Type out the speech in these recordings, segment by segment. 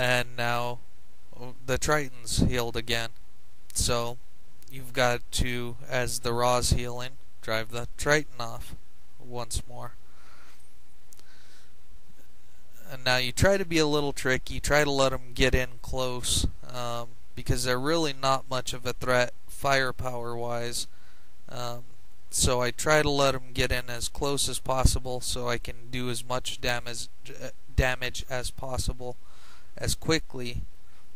and now the Triton's healed again. So you've got to, as the Raw's healing, drive the Triton off once more. And now you try to be a little tricky, try to let them get in close, because they're really not much of a threat firepower wise. So I try to let them get in as close as possible so I can do as much damage as possible as quickly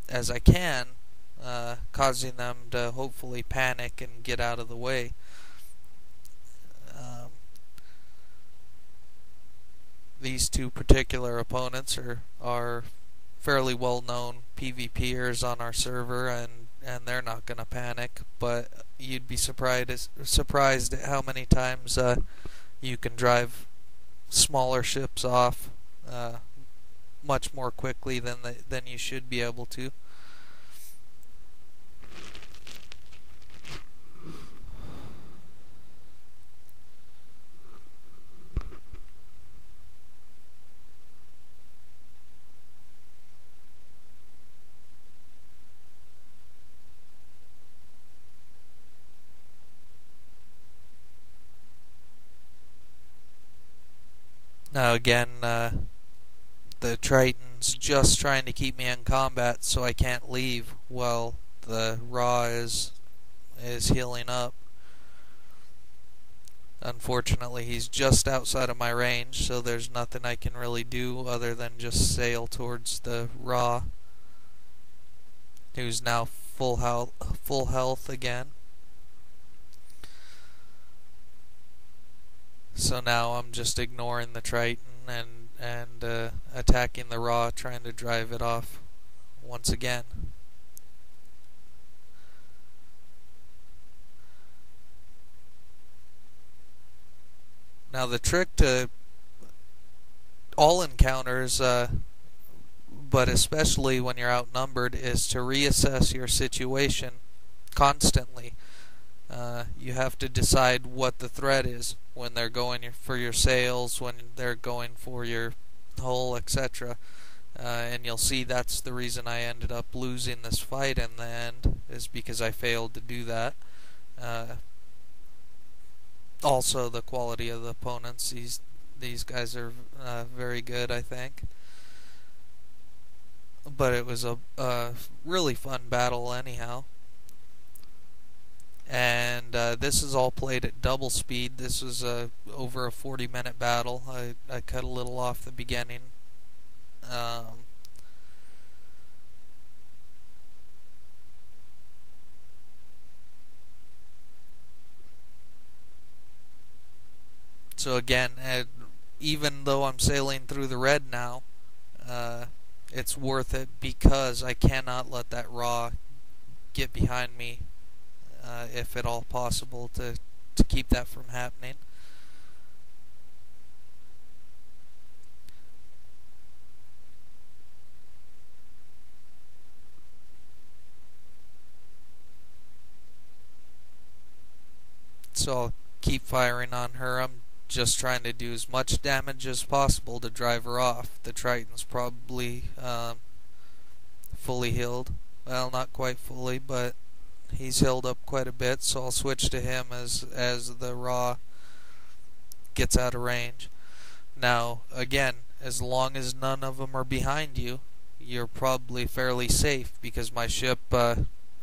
as I can, causing them to hopefully panic and get out of the way. These two particular opponents are fairly well-known PvPers on our server, and they're not going to panic, but you'd be surprised at how many times you can drive smaller ships off much more quickly than you should be able to. Now again, the Triton's just trying to keep me in combat so I can't leave while the Raw is healing up. Unfortunately, he's just outside of my range, so there's nothing I can really do other than just sail towards the Raw, who's now full health again. So now I'm just ignoring the Triton and attacking the Raw, trying to drive it off once again. Now the trick to all encounters, but especially when you're outnumbered, is to reassess your situation constantly. You have to decide what the threat is when they're going for your sails, when they're going for your hull, etc. And you'll see that's the reason I ended up losing this fight in the end, is because I failed to do that. Also, the quality of the opponents. These guys are very good, I think. But it was a really fun battle anyhow. And this is all played at double speed. This was over a 40-minute battle. I cut a little off the beginning. So again, even though I'm sailing through the red now, it's worth it because I cannot let that Raw get behind me, if at all possible, to keep that from happening. So I'll keep firing on her. I'm just trying to do as much damage as possible to drive her off. The Triton's probably fully healed. Well, not quite fully, but he's healed up quite a bit, so I'll switch to him as the Raw gets out of range. Now, again, as long as none of them are behind you, you're probably fairly safe, because my ship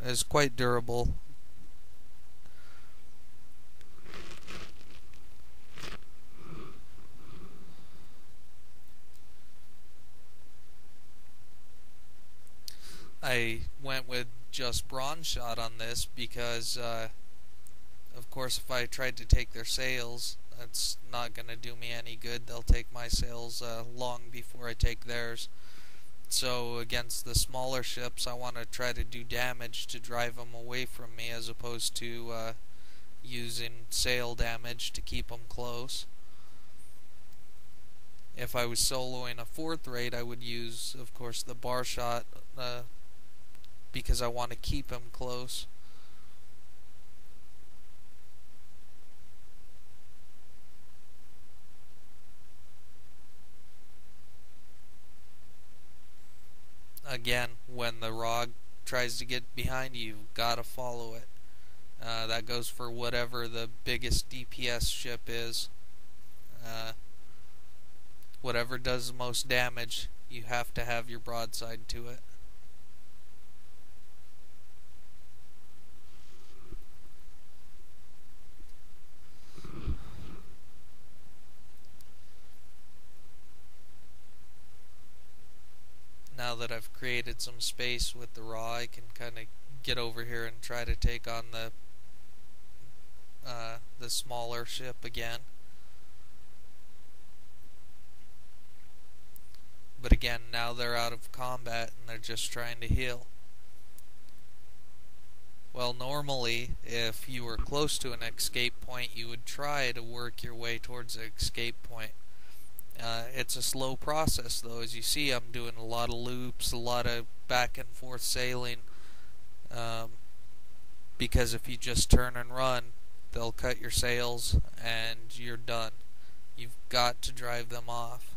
is quite durable. I went with just bronze shot on this because, of course, if I tried to take their sails, that's not going to do me any good. They'll take my sails long before I take theirs. So against the smaller ships, I want to try to do damage to drive them away from me, as opposed to using sail damage to keep them close. If I was soloing a 4th rate, I would use, of course, the bar shot, because I want to keep him close. again, when the rod tries to get behind you, you've got to follow it. That goes for whatever the biggest DPS ship is. Whatever does the most damage, you have to have your broadside to it. Now that I've created some space with the raw, I can kind of get over here and try to take on the smaller ship again. But again, now they're out of combat and they're just trying to heal. Well, normally, if you were close to an escape point, you would try to work your way towards the escape point. It's a slow process, though. As you see, I'm doing a lot of loops, a lot of back and forth sailing, because if you just turn and run, they'll cut your sails and you're done. You've got to drive them off.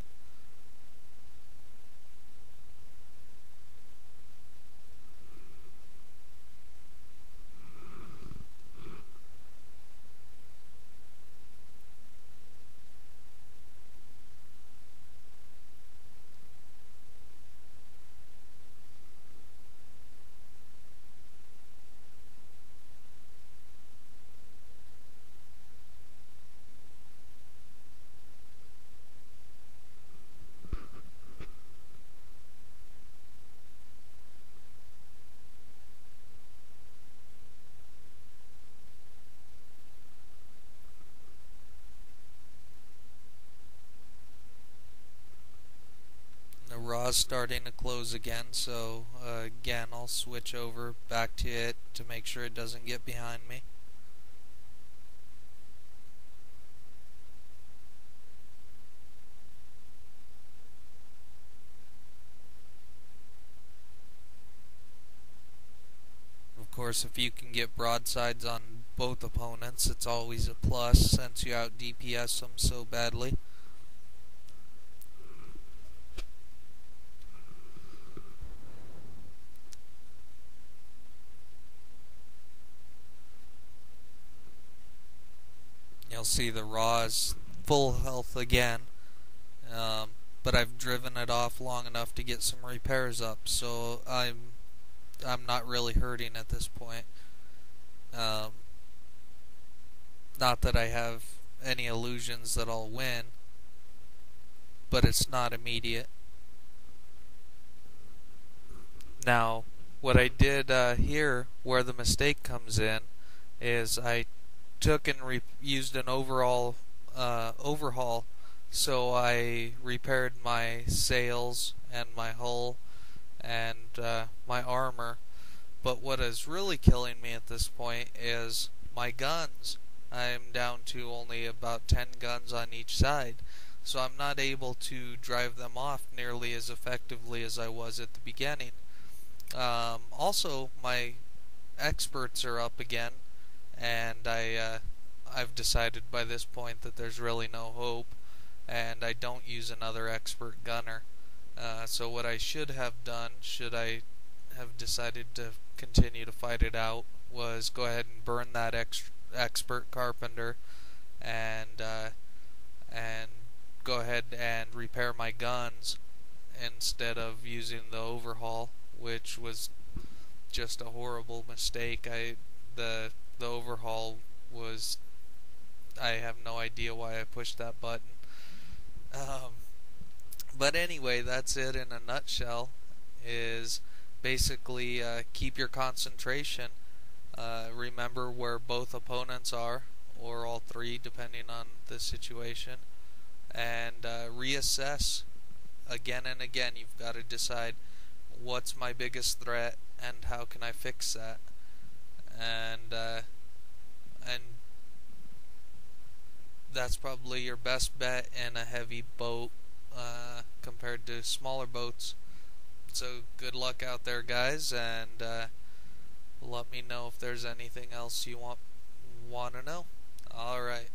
The raw's starting to close again, so again I'll switch over back to it to make sure it doesn't get behind me. Of course, if you can get broadsides on both opponents, it's always a plus since you out DPS them so badly. You'll see the raw is full health again, but I've driven it off long enough to get some repairs up, so I'm not really hurting at this point. Not that I have any illusions that I'll win, but it's not immediate. Now, what I did here, where the mistake comes in, is I took and used an overhaul, so I repaired my sails and my hull and my armor. But what is really killing me at this point is my guns. I'm down to only about 10 guns on each side, so I'm not able to drive them off nearly as effectively as I was at the beginning. Also, my experts are up again, and I've decided by this point that there's really no hope, and I don't use another expert gunner. So what I should have done, should I have decided to continue to fight it out, was go ahead and burn that expert carpenter and go ahead and repair my guns instead of using the overhaul, which was just a horrible mistake. The overhaul was, I have no idea why I pushed that button. But anyway, that's it in a nutshell. Is basically keep your concentration. Remember where both opponents are, or all three, depending on the situation, and reassess again and again. You've got to decide what's my biggest threat and how can I fix that. And that's probably your best bet in a heavy boat compared to smaller boats. So good luck out there, guys, and let me know if there's anything else you want to know. Alright.